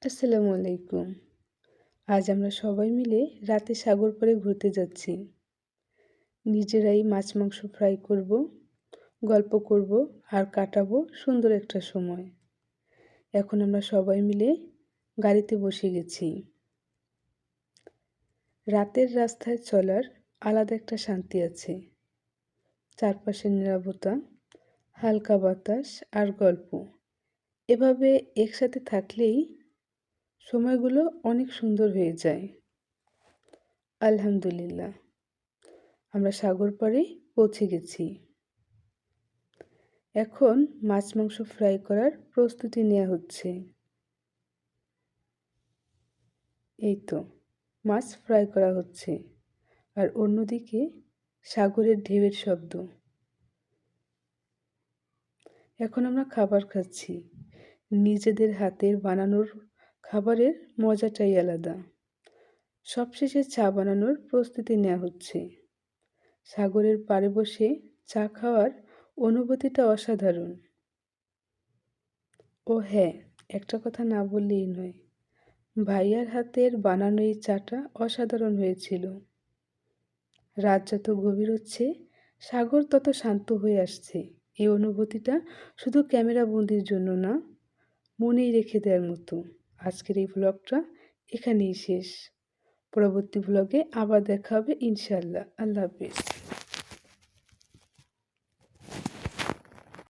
আসসালামু আলাইকুম। আজ আমরা সবাই মিলে রাতে সাগর পাড়ে ঘুরতে যাচ্ছি। নিজেরাই মাছ মাংস ফ্রাই করব, গল্প করব আর কাটাবো সুন্দর একটা সময়। এখন আমরা সবাই মিলে গাড়িতে বসে গেছি। রাতের রাস্তায় চলার আলাদা একটা শান্তি আছে। চারপাশের নীরবতা, হালকা বাতাস আর গল্প। এভাবে একসাথে থাকলেই সময়গুলো অনেক সুন্দর হয়ে যায়। আলহামদুলিল্লাহ, আমরা সাগর পাড়ে পৌঁছে গেছি। এখন মাছ মাংস ফ্রাই করার প্রস্তুতি নেওয়া হচ্ছে। এই তো মাছ ফ্রাই করা হচ্ছে, আর অন্যদিকে সাগরের ঢেউয়ের শব্দ। এখন আমরা খাবার খাচ্ছি। নিজেদের হাতের বানানোর খাবারের মজাটাই আলাদা। সবশেষে চা বানানোর প্রস্তুতি নেওয়া হচ্ছে। সাগরের পাড়ে বসে চা খাওয়ার অনুভূতিটা অসাধারণ। ও হ্যাঁ, একটা কথা না বললেই নয়। ভাইয়ার হাতের বানানো এই চাটা অসাধারণ হয়েছিল। রাত যত গভীর হচ্ছে, সাগর তত শান্ত হয়ে আসছে। এই অনুভূতিটা শুধু ক্যামেরা বন্দির জন্য না, মনেই রেখে দেওয়ার মতো। আজকের এই ভ্লগটা এখানেই শেষ। পরবর্তী ভ্লগে আবার দেখা হবে ইনশাআল্লাহ। আল্লাহ হাফেজ।